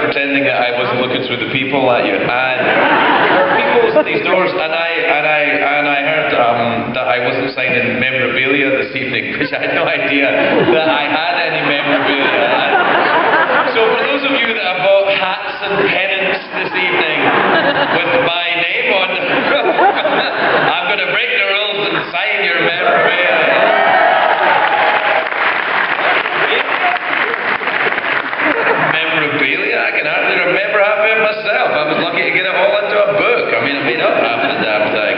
pretending that I wasn't looking through the people at you. And there were people at these doors, and I heard that I wasn't signing memorabilia this evening, which I had no idea that I had any memorabilia. So for those of you that have bought hats and pennants this evening with my name on them, I'm going to break the rules and sign your memorabilia. Memorabilia? I can hardly remember half of it myself. I was lucky to get it all into a book. I mean, I made up half of the damn thing.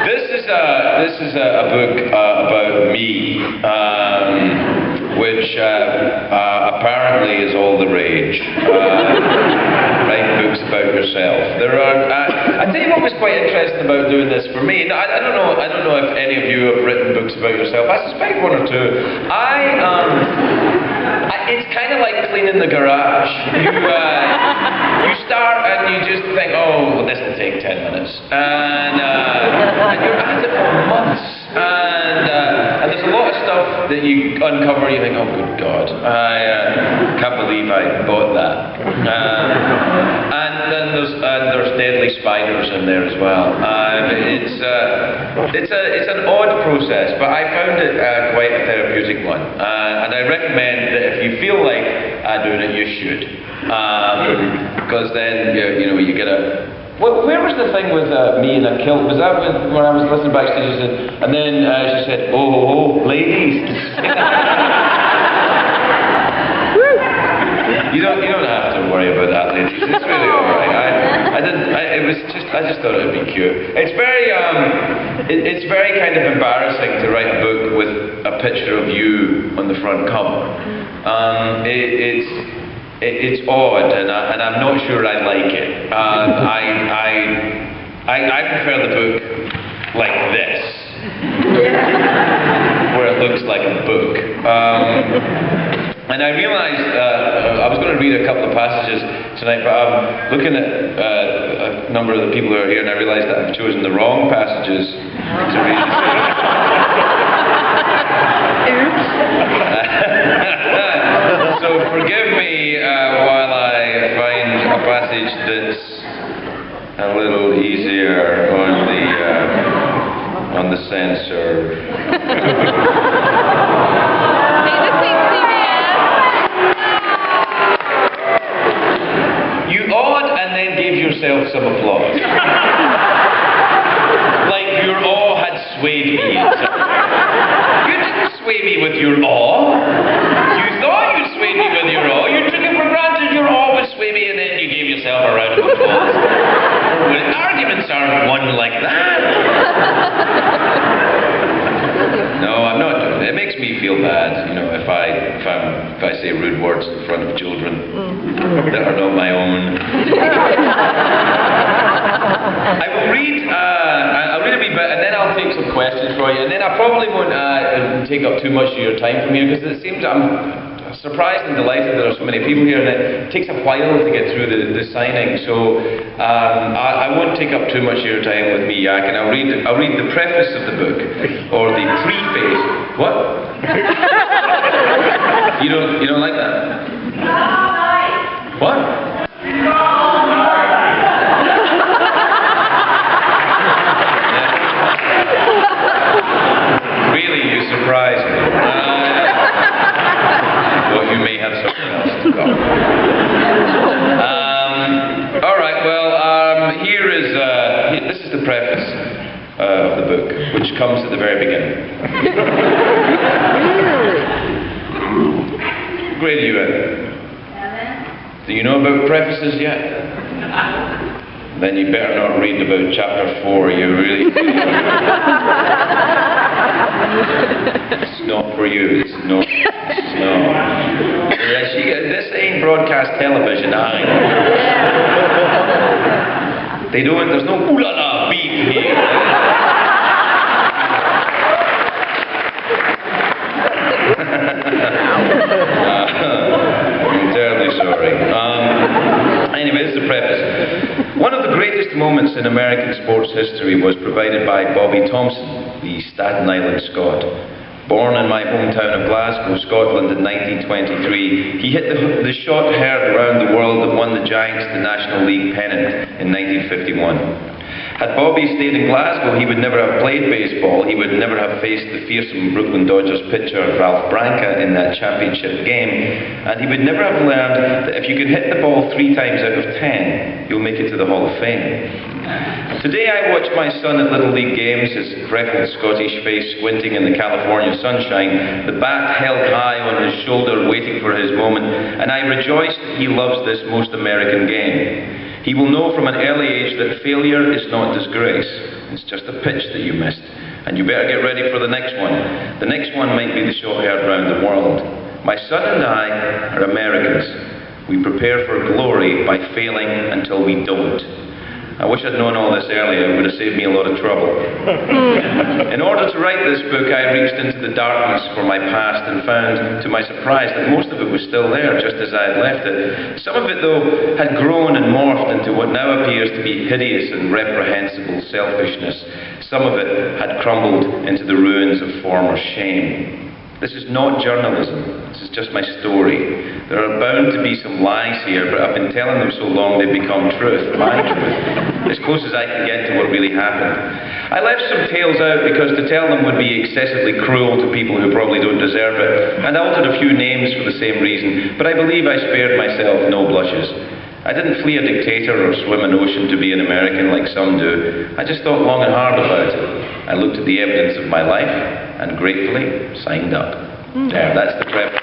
This is a book about me, which apparently is all the rage. Write books about yourself. There are. I tell you what was quite interesting about doing this for me. No, I don't know if any of you have written books about yourself. I suspect one or two. It's kind of like cleaning the garage. You start and you just think, oh, well, this will take 10 minutes, and you're at it for months. And there's a lot of stuff that you uncover. You think, oh, good God, I can't believe I bought that. And then there's deadly spiders in there as well. It's an odd process, but I found it quite a therapeutic one. And I recommend that if you feel like doing it, you should, because then you get a. Well, where was the thing with me in a kilt? Was that when I was listening backstage? She said, and then she said, "Oh, ladies." You don't have to worry about that, ladies. It's really all right. I just thought it would be cute. It's very kind of embarrassing to write a book with a picture of you on the front cover. It's odd, and I'm not sure I like it. I prefer the book like this, where it looks like a book. And I realised I was going to read a couple of passages tonight, but I'm looking at a number of the people who are here, and I realised that I've chosen the wrong passages to read. So forgive me while I find a passage that's a little easier on the censor. You awed and then gave yourself some applause. Like your awe had swayed me. You didn't sway me with your awe. You thought you swayed me with your awe. You took it for granted your awe would sway me, and then you gave yourself a round of applause. Arguments aren't won like that. No, I'm not doing it. It makes me feel bad, if I say rude words in front of children that are not my own. I'll read a wee bit, and then I'll take some questions for you, and then I probably won't take up too much of your time from here, because it seems I'm surprised and delighted there are so many people here, and it takes a while to get through the signing, so I won't take up too much of your time with me yakking. I'll read the preface of the book, or the preface. What? You don't like that? What? Really, you surprised me. Well, you may have something else to go. All right. Well, this is the preface of the book, which comes at the very beginning. Grade are you in? Do you know about prefaces yet? Then you better not read about chapter 4. You really. It's not for you. It's not. This ain't broadcast television either. There's no ooh la la beat here. I'm terribly sorry. Anyway, this is the preface. One of the greatest moments in American sports history was provided by Bobby Thompson, the Staten Island Scot. Born in my hometown of Glasgow, Scotland in 1923, he hit the shot heard around the world that won the Giants the National League pennant in 1951. Had Bobby stayed in Glasgow, he would never have played baseball, he would never have faced the fearsome Brooklyn Dodgers pitcher Ralph Branca in that championship game, and he would never have learned that if you can hit the ball 3 times out of 10, you'll make it to the Hall of Fame. Today I watch my son at Little League games, his freckled Scottish face squinting in the California sunshine, the bat held high on his shoulder waiting for his moment, and I rejoice that he loves this most American game. He will know from an early age that failure is not disgrace. It's just a pitch that you missed, and you better get ready for the next one. The next one might be the shot heard round the world. My son and I are Americans. We prepare for glory by failing until we don't. I wish I'd known all this earlier. It would have saved me a lot of trouble. In order to write this book, I reached into the darkness for my past and found, to my surprise, that most of it was still there, just as I had left it. Some of it, though, had grown and morphed into what now appears to be hideous and reprehensible selfishness. Some of it had crumbled into the ruins of former shame. This is not journalism. This is just my story. There are bound to be some lies here, but I've been telling them so long they've become truth, my truth, as close as I can get to what really happened. I left some tales out because to tell them would be excessively cruel to people who probably don't deserve it, and I altered a few names for the same reason, but I believe I spared myself no blushes. I didn't flee a dictator or swim an ocean to be an American like some do. I just thought long and hard about it. I looked at the evidence of my life and gratefully signed up. There, that's the preface.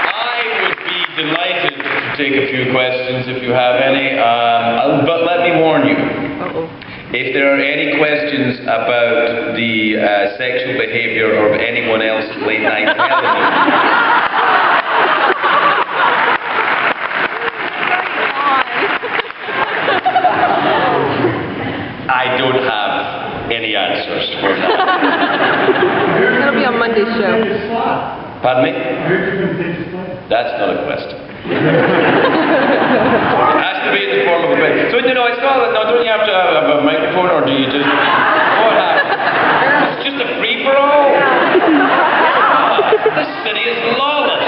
I would be delighted to take a few questions if you have any, but let me warn you. If there are any questions about the sexual behaviour of anyone else in late night television, I don't have any answers for that. That'll be on Monday's show. Pardon me? That's not a question. It has to be in the form of a question. So, you know, it's not, no, don't you have to have a microphone, or do you just, what happens? It's just a free-for-all? This city is lawless.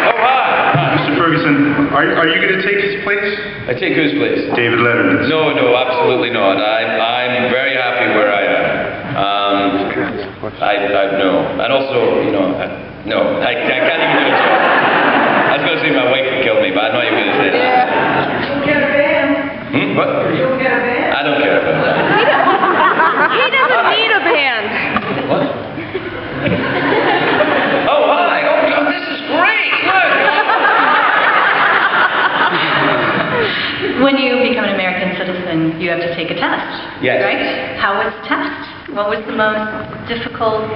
Oh, hi. Mr. Ferguson, are you going to take his place? I take whose place? David Letterman's. No, absolutely not. I'm very happy where I am. No. And also, you know, no, I can't even do a joke. I was going to say my wife would kill me, but I'm not even going to say that. You'll get a band. What? You'll get a band. I don't care about that. He doesn't need a band. What? Oh, hi. Oh, God, this is great. Look. When you become an American citizen, you have to take a test. Yes. Right? How was the test? What was the most difficult,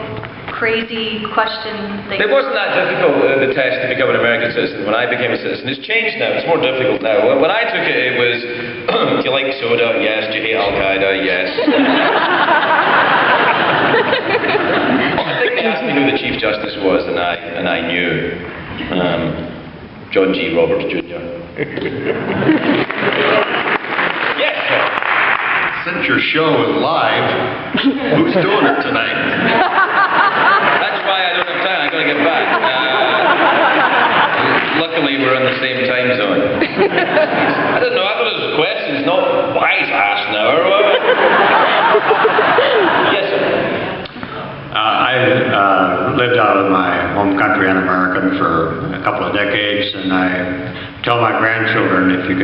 crazy question that It wasn't that difficult, the test to become an American citizen. When I became a citizen, it's changed now. It's more difficult now. When I took it, it was, do you like soda? Yes. Do you hate Al-Qaeda? Yes. I think they asked me who the Chief Justice was, and I knew. John G. Roberts Jr. Yes, sir. Since your show is live, who's doing it tonight? That's why I don't have time. I gotta get back. Luckily, we're on the same time zone. I don't know. I thought it was questions, not wise ass now. Or what? Yes, sir. I lived out of my home country, un-American, for a couple of decades, and I tell my grandchildren, if you could